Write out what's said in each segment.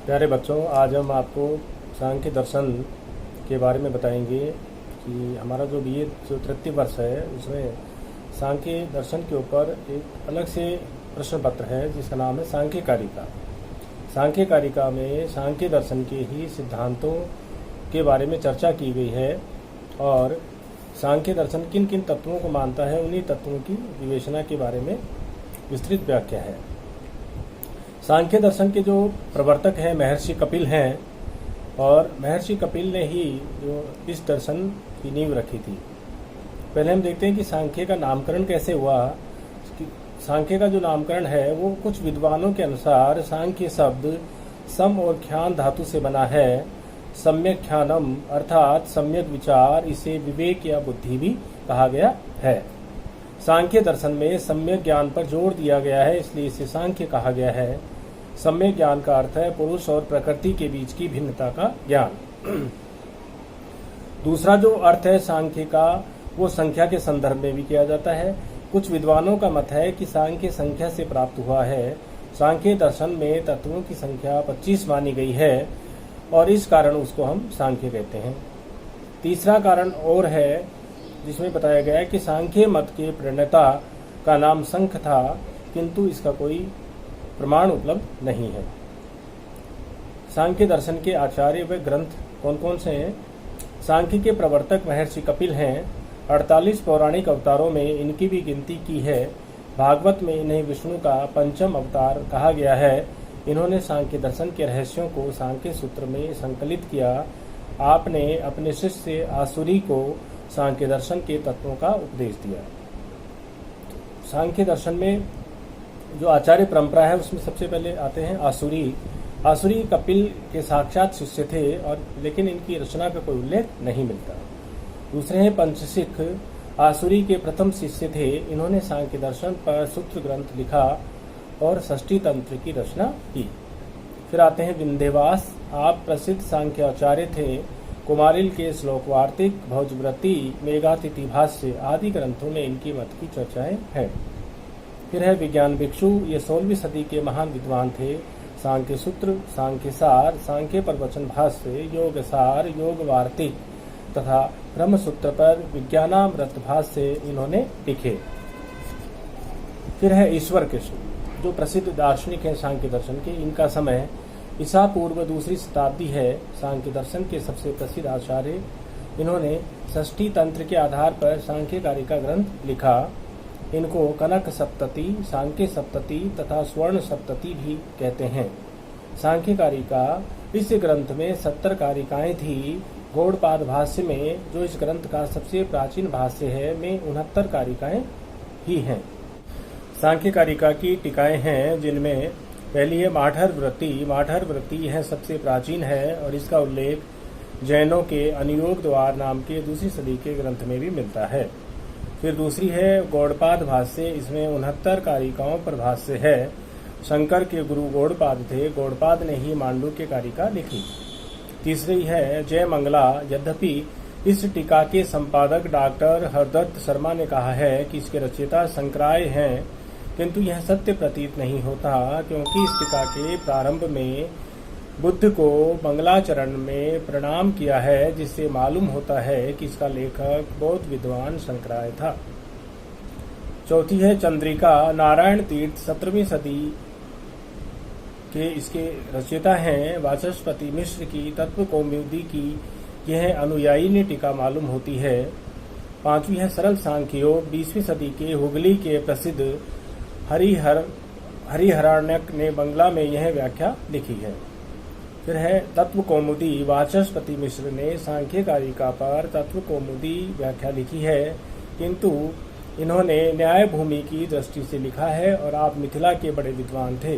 प्यारे बच्चों, आज हम आपको सांख्य दर्शन के बारे में बताएंगे कि हमारा जो बीए जो तृतीय वर्ष है उसमें सांख्य दर्शन के ऊपर एक अलग से प्रश्न पत्र है जिसका नाम है सांख्य कारिका। सांख्य कारिका में सांख्य दर्शन के ही सिद्धांतों के बारे में चर्चा की गई है और सांख्य दर्शन किन किन तत्वों को मानता है, उन्हीं तत्वों की विवेचना के बारे में विस्तृत व्याख्या है। सांख्य दर्शन के जो प्रवर्तक हैं महर्षि कपिल हैं और महर्षि कपिल ने ही जो इस दर्शन की नींव रखी थी। पहले हम देखते हैं कि सांख्य का नामकरण कैसे हुआ। सांख्य का जो नामकरण है वो कुछ विद्वानों के अनुसार सांख्य शब्द सम और ख्यान धातु से बना है। सम्यक ख्यानम अर्थात सम्यक विचार, इसे विवेक या बुद्धि भी कहा गया है। सांख्य दर्शन में सम्यक ज्ञान पर जोर दिया गया है, इसलिए इसे सांख्य कहा गया है। सम्यक ज्ञान का अर्थ है पुरुष और प्रकृति के बीच की भिन्नता का ज्ञान। दूसरा जो अर्थ है सांख्य का वो संख्या के संदर्भ में भी किया जाता है। कुछ विद्वानों का मत है कि सांख्य संख्या से प्राप्त हुआ है। सांख्य दर्शन में तत्वों की संख्या 25 मानी गई है और इस कारण उसको हम सांख्य कहते हैं। तीसरा कारण और है जिसमें बताया गया है कि सांख्य मत के प्रणेता का नाम संख था, किंतु इसका कोई प्रमाण उपलब्ध नहीं है। सांख्य दर्शन के आचार्य व ग्रंथ कौन कौन से हैं? सांख्य के प्रवर्तक महर्षि कपिल हैं। 48 पौराणिक अवतारों में इनकी भी गिनती की है। भागवत में इन्हें विष्णु का पंचम अवतार कहा गया है। इन्होंने सांख्य दर्शन के रहस्यों को सांख्य सूत्र में संकलित किया। आपने अपने शिष्य आसुरी को सांख्य दर्शन के तत्वों का उपदेश दिया। सांख्य दर्शन में जो आचार्य परंपरा है उसमें सबसे पहले आते हैं आसुरी। आसुरी कपिल के साक्षात शिष्य थे और लेकिन इनकी रचना का कोई उल्लेख नहीं मिलता। दूसरे हैं पंचशिख। आसुरी के प्रथम शिष्य थे। इन्होंने सांख्य दर्शन पर सूत्र ग्रंथ लिखा और षष्ठी तंत्र की रचना की। फिर आते हैं विंध्यवास। आप प्रसिद्ध सांख्याचार्य थे। कुमारिल के श्लोक वार्तिक, भौजव्रती, मेघातिथि भाष्य आदि ग्रंथों में इनकी मत की चर्चाएं हैं। फिर है विज्ञान भिक्षु। ये 16वीं सदी के महान विद्वान थे। सांख्य सूत्र, सांख्य सार, सांख्य प्रवचन भाष्य, योग सार, योग वार्तिक तथा ब्रह्म सूत्र पर विज्ञानामृत भाष्य इन्होंने लिखे। फिर है ईश्वर कृष्ण जो प्रसिद्ध दार्शनिक हैं सांख्य दर्शन के। इनका समय ईसा पूर्व 2री शताब्दी है। सांख्य दर्शन के सबसे प्रसिद्ध आचार्य। इन्होंने षष्ठी तंत्र के आधार पर सांख्य कारिका ग्रंथ लिखा। इनको कनक सप्तति, सांख्य सप्तति तथा स्वर्ण सप्तति भी कहते हैं। सांख्य कारिका इस ग्रंथ में 70 कारिकाएं थी। गौड़पाद भाष्य में जो इस ग्रंथ का सबसे प्राचीन भाष्य है में 69 कारिकाएं ही हैं। सांख्य कारिका की टीकाएं हैं जिनमें पहली है माठर वृत्ति। माठर वृत्ति यह सबसे प्राचीन है और इसका उल्लेख जैनों के अनुयोग द्वार नाम के 2री सदी के ग्रंथ में भी मिलता है। फिर दूसरी है गौड़पाद भाष्य। इसमें 69 कारिकाओं पर भाष्य है। शंकर के गुरु गौड़पाद थे। गौड़पाद ने ही मांडुक्य कारिका लिखी। तीसरी है जय मंगला। यद्यपि इस टीका के संपादक डॉक्टर हरदत्त शर्मा ने कहा है कि इसके रचयिता शंकराय हैं, किंतु यह सत्य प्रतीत नहीं होता क्योंकि इस टीका के प्रारंभ में बुद्ध को मंगलाचरण में प्रणाम किया है, जिससे मालूम होता है कि इसका लेखक बौद्ध विद्वान शंकराय था। चौथी है चंद्रिका। नारायण तीर्थ 17वीं सदी के इसके रचयिता हैं। वाचस्पति मिश्र की तत्व कौमुदी की यह अनुयायी ने टीका मालूम होती है। पांचवी है सरल सांख्य योग। 20वीं सदी के हुगली के प्रसिद्ध हरिहराण्यक ने बंगला में यह व्याख्या लिखी है। फिर है तत्व कौमुदी। वाचस्पति मिश्र ने सांख्य कारिका पर तत्व कौमुदी व्याख्या लिखी है, किंतु इन्होंने न्याय भूमि की दृष्टि से लिखा है और आप मिथिला के बड़े विद्वान थे।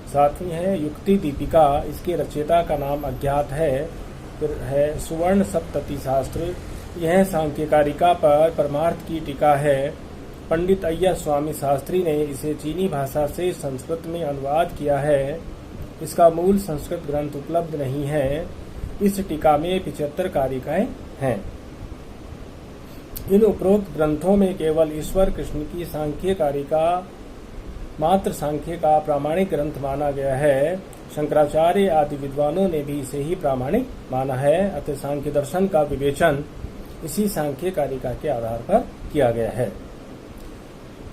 सातवीं है युक्ति दीपिका। इसके रचयिता का नाम अज्ञात है। फिर है सुवर्ण सप्तति शास्त्र। यह सांख्य कारिका पर परमार्थ की टीका है। पंडित अय्यर स्वामी शास्त्री ने इसे चीनी भाषा से संस्कृत में अनुवाद किया है। इसका मूल संस्कृत ग्रंथ उपलब्ध नहीं है। इस टीका में 75 कारिकाएं हैं। इन उपरोक्त ग्रंथों में केवल ईश्वर कृष्ण की सांख्य कारिका मात्र सांख्य का प्रामाणिक ग्रंथ माना गया है। शंकराचार्य आदि विद्वानों ने भी इसे ही प्रामाणिक माना है। अतः सांख्य दर्शन का विवेचन इसी सांख्य कारिका के आधार पर किया गया है।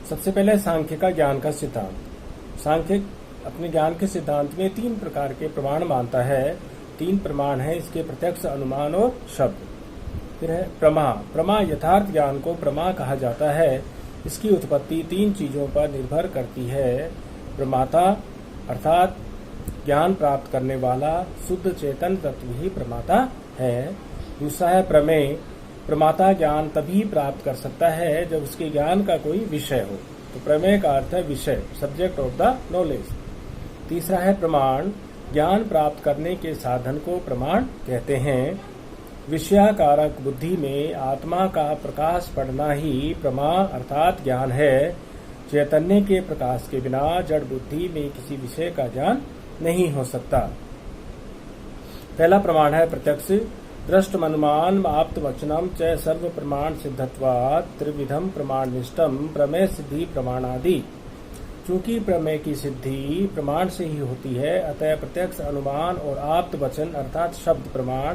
सबसे पहले सांख्य का ज्ञान का सिद्धांत। सांख्य अपने ज्ञान के सिद्धांत में 3 प्रकार के प्रमाण मानता है। 3 प्रमाण है इसके: प्रत्यक्ष, अनुमान और शब्द। फिर है प्रमा। प्रमा यथार्थ ज्ञान को प्रमा कहा जाता है। इसकी उत्पत्ति 3 चीजों पर निर्भर करती है: प्रमाता अर्थात ज्ञान प्राप्त करने वाला शुद्ध चेतन तत्व ही प्रमाता है। दूसरा है प्रमेय। प्रमाता ज्ञान तभी प्राप्त कर सकता है जब उसके ज्ञान का कोई विषय हो। तो प्रमेय का अर्थ है विषय, सब्जेक्ट ऑफ द नॉलेज। तीसरा है प्रमाण। ज्ञान प्राप्त करने के साधन को प्रमाण कहते हैं। विषयाकारक बुद्धि में आत्मा का प्रकाश पड़ना ही प्रमा अर्थात ज्ञान है। चैतन्य के प्रकाश के बिना जड़ बुद्धि में किसी विषय का ज्ञान नहीं हो सकता। पहला प्रमाण है प्रत्यक्ष। दृष्टमनुमान आप्त वचनम च सर्व प्रमाण सिद्धत्वात् त्रिविधम प्रमाण निष्ठम प्रमेय सिद्धि प्रमाणादि। चूंकि प्रमेय की सिद्धि प्रमाण से ही होती है, अतः प्रत्यक्ष, अनुमान और आप्त वचन अर्थात शब्द प्रमाण